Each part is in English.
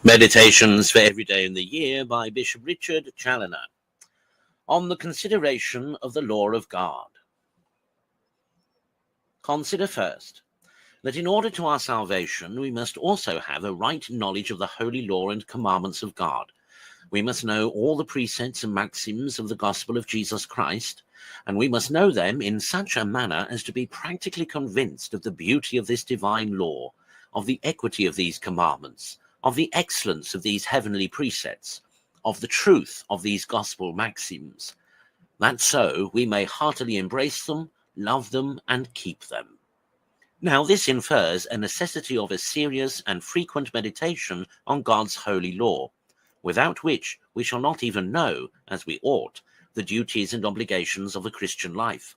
Meditations for Every Day in the Year by Bishop Richard Challoner on the consideration of the law of God. Consider first that in order to our salvation we must also have a right knowledge of the holy law and commandments of God. We must know all the precepts and maxims of the gospel of Jesus Christ, and we must know them in such a manner as to be practically convinced of the beauty of this divine law, of the equity of these commandments, of the excellence of these heavenly precepts, of the truth of these gospel maxims, that so we may heartily embrace them, love them, and keep them. Now this infers a necessity of a serious and frequent meditation on God's holy law, without which we shall not even know, as we ought, the duties and obligations of the Christian life.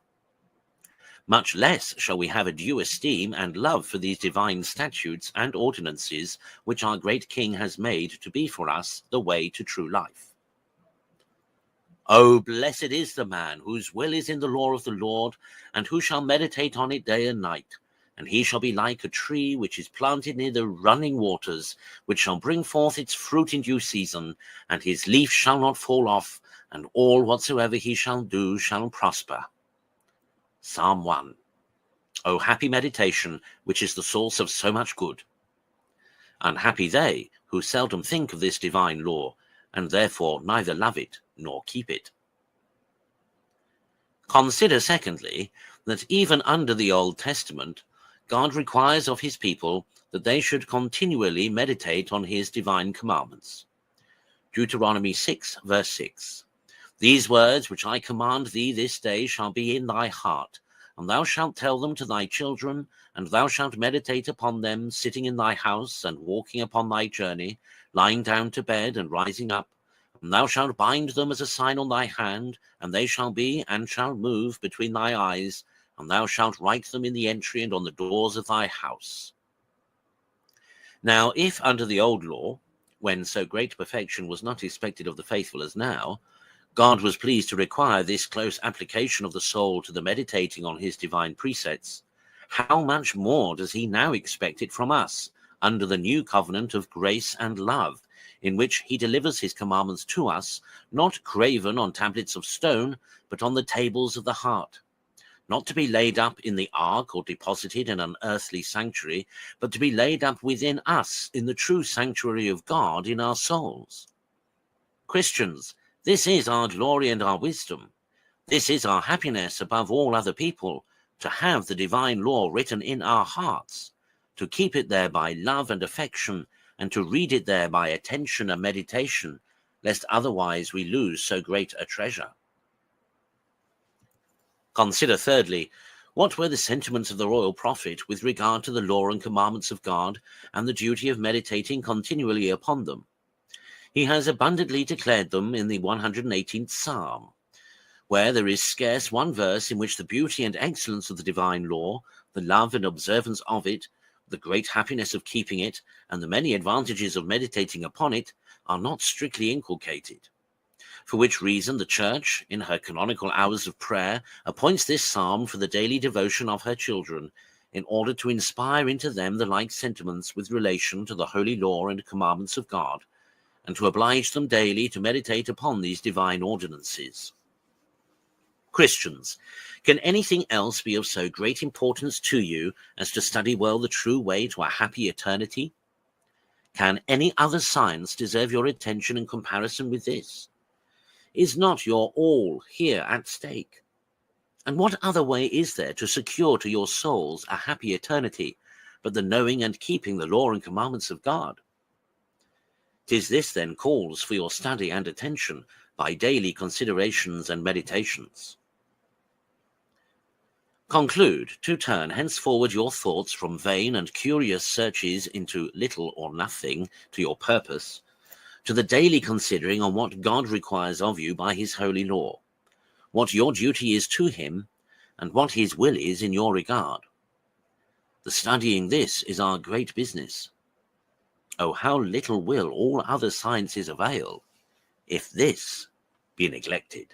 Much less shall we have a due esteem and love for these divine statutes and ordinances which our great King has made to be for us the way to true life. Oh, blessed is the man whose will is in the law of the Lord, and who shall meditate on it day and night. And he shall be like a tree which is planted near the running waters, which shall bring forth its fruit in due season, and his leaf shall not fall off, and all whatsoever he shall do shall prosper. Psalm 1. O happy meditation, which is the source of so much good. Unhappy they who seldom think of this divine law, and therefore neither love it nor keep it. Consider, secondly, that even under the Old Testament, God requires of his people that they should continually meditate on his divine commandments. Deuteronomy 6, verse 6. These words which I command thee this day shall be in thy heart, and thou shalt tell them to thy children, and thou shalt meditate upon them, sitting in thy house, and walking upon thy journey, lying down to bed, and rising up. And thou shalt bind them as a sign on thy hand, and they shall be, and shall move between thy eyes, and thou shalt write them in the entry and on the doors of thy house. Now, if under the old law, when so great perfection was not expected of the faithful as now, God was pleased to require this close application of the soul to the meditating on his divine precepts, how much more does he now expect it from us, under the new covenant of grace and love, in which he delivers his commandments to us, not graven on tablets of stone, but on the tables of the heart, not to be laid up in the ark or deposited in an earthly sanctuary, but to be laid up within us in the true sanctuary of God in our souls. Christians, this is our glory and our wisdom. This is our happiness above all other people, to have the divine law written in our hearts, to keep it there by love and affection, and to read it there by attention and meditation, lest otherwise we lose so great a treasure. Consider thirdly, what were the sentiments of the royal prophet with regard to the law and commandments of God, and the duty of meditating continually upon them. He has abundantly declared them in the 118th Psalm, where there is scarce one verse in which the beauty and excellence of the divine law, the love and observance of it, the great happiness of keeping it, and the many advantages of meditating upon it are not strictly inculcated. For which reason the Church, in her canonical hours of prayer, appoints this psalm for the daily devotion of her children, in order to inspire into them the like sentiments with relation to the holy law and commandments of God, and to oblige them daily to meditate upon these divine ordinances. Christians, can anything else be of so great importance to you as to study well the true way to a happy eternity? Can any other science deserve your attention in comparison with this? Is not your all here at stake? And what other way is there to secure to your souls a happy eternity but the knowing and keeping the law and commandments of God? 'Tis this then calls for your study and attention by daily considerations and meditations. Conclude to turn henceforward your thoughts from vain and curious searches into little or nothing to your purpose, to the daily considering on what God requires of you by his holy law, what your duty is to him, and what his will is in your regard. The studying this is our great business. Oh, how little will all other sciences avail, if this be neglected.